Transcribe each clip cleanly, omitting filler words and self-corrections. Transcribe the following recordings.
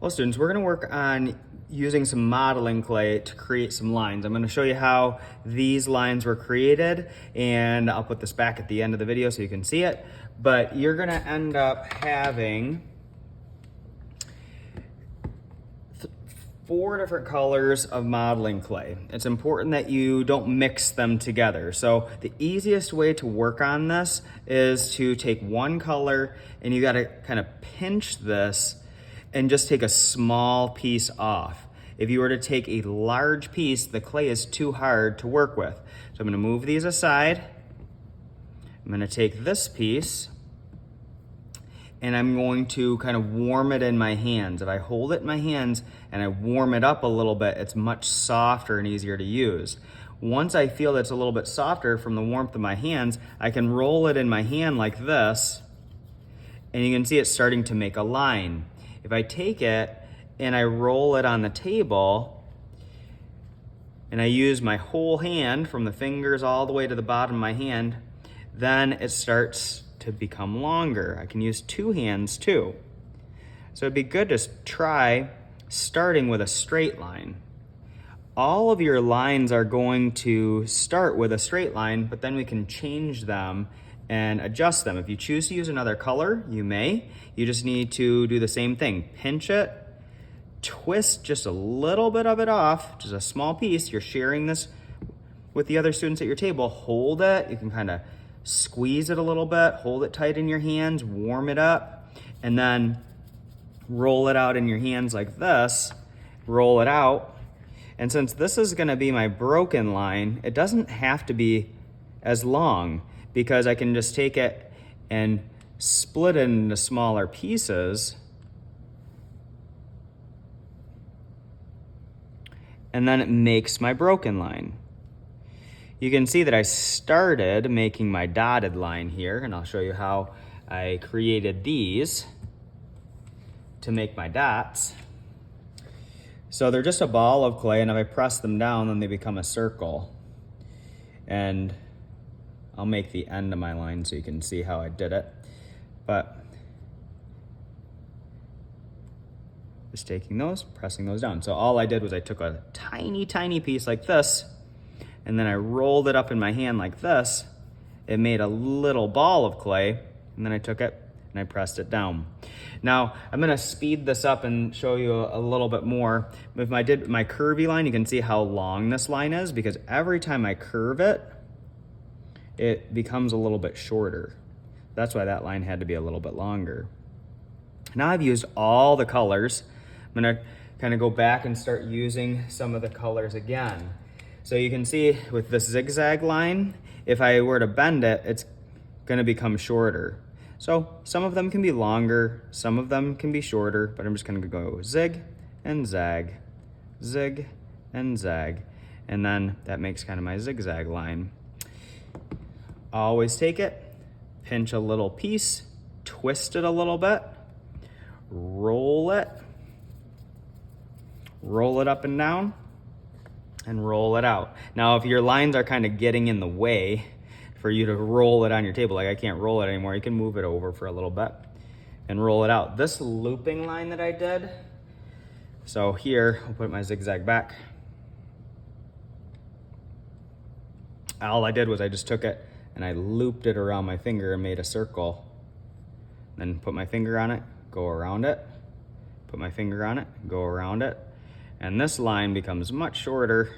Well, students, we're going to work on using some modeling clay to create some lines. I'm going to show you how these lines were created, and I'll put this back at the end of the video so you can see it. But you're going to end up having 4 different colors of modeling clay. It's important that you don't mix them together. So the easiest way to work on this is to take one color and you got to kind of pinch this and just take a small piece off. If you were to take a large piece, the clay is too hard to work with. So I'm going to move these aside. I'm going to take this piece and I'm going to kind of warm it in my hands. If I hold it in my hands and I warm it up a little bit, it's much softer and easier to use. Once I feel that it's a little bit softer from the warmth of my hands, I can roll it in my hand like this, and you can see it's starting to make a line. If I take it and I roll it on the table, and I use my whole hand from the fingers all the way to the bottom of my hand, then it starts to become longer. I can use 2 hands too. So it'd be good to try starting with a straight line. All of your lines are going to start with a straight line, but then we can change them and adjust them. If you choose to use another color, you may. You just need to do the same thing. Pinch it, twist just a little bit of it off, just a small piece. You're sharing this with the other students at your table. Hold it. You can kind of squeeze it a little bit, hold it tight in your hands, warm it up, and then roll it out in your hands like this. Roll it out. And since this is going to be my broken line, it doesn't have to be as long, because I can just take it and split it into smaller pieces, and then it makes my broken line. You can see that I started making my dotted line here, and I'll show you how I created these to make my dots. So they're just a ball of clay, and if I press them down, then they become a circle. And I'll make the end of my line so you can see how I did it. But just taking those, pressing those down. So all I did was I took a tiny, tiny piece like this, and then I rolled it up in my hand like this. It made a little ball of clay, and then I took it and I pressed it down. Now, I'm gonna speed this up and show you a little bit more. If I did my curvy line, you can see how long this line is, because every time I curve it, it becomes a little bit shorter. That's why that line had to be a little bit longer. Now I've used all the colors. I'm gonna kind of go back and start using some of the colors again. So you can see with this zigzag line, if I were to bend it, it's gonna become shorter. So some of them can be longer, some of them can be shorter, but I'm just gonna go zig and zag, zig and zag, and then that makes kind of my zigzag line. Always take it, pinch a little piece, twist it a little bit, roll it up and down, and roll it out. Now, if your lines are kind of getting in the way for you to roll it on your table, like I can't roll it anymore, you can move it over for a little bit and roll it out. This looping line that I did, so here, I'll put my zigzag back. All I did was I just took it and I looped it around my finger and made a circle. Then put my finger on it, go around it, put my finger on it, go around it. And this line becomes much shorter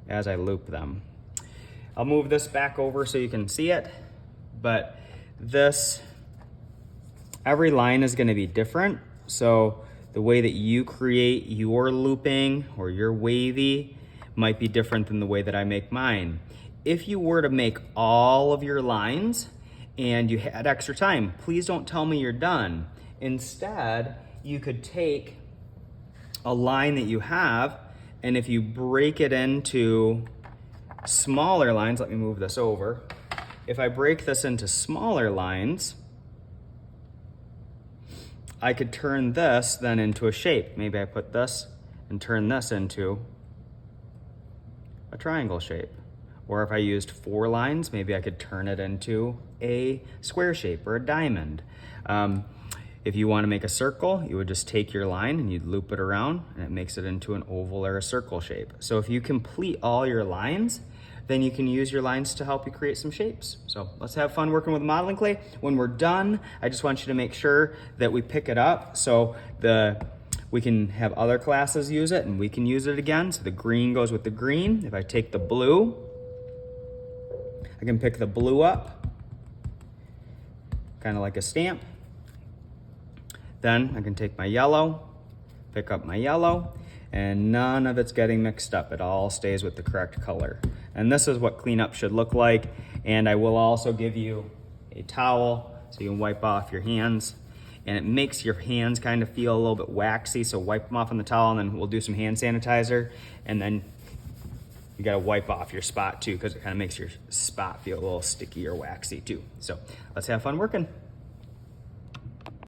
as I loop them. I'll move this back over so you can see it, but every line is gonna be different. So the way that you create your looping or your wavy might be different than the way that I make mine. If you were to make all of your lines and you had extra time, please don't tell me you're done. Instead, you could take a line that you have, and if you break it into smaller lines, let me move this over. If I break this into smaller lines, I could turn this then into a shape. Maybe I put this and turn this into a triangle shape. Or if I used 4 lines, maybe I could turn it into a square shape or a diamond. If you want to make a circle, you would just take your line and you'd loop it around and it makes it into an oval or a circle shape. So if you complete all your lines, then you can use your lines to help you create some shapes. So let's have fun working with modeling clay. When we're done, I just want you to make sure that we pick it up so we can have other classes use it and we can use it again. So the green goes with the green. If I take the blue, I can pick the blue up, kind of like a stamp. Then I can take my yellow, pick up my yellow, and none of it's getting mixed up. It all stays with the correct color. And this is what cleanup should look like. And I will also give you a towel so you can wipe off your hands. And it makes your hands kind of feel a little bit waxy, so wipe them off on the towel, and then we'll do some hand sanitizer. And then you gotta wipe off your spot too, because it kind of makes your spot feel a little sticky or waxy too. So let's have fun working.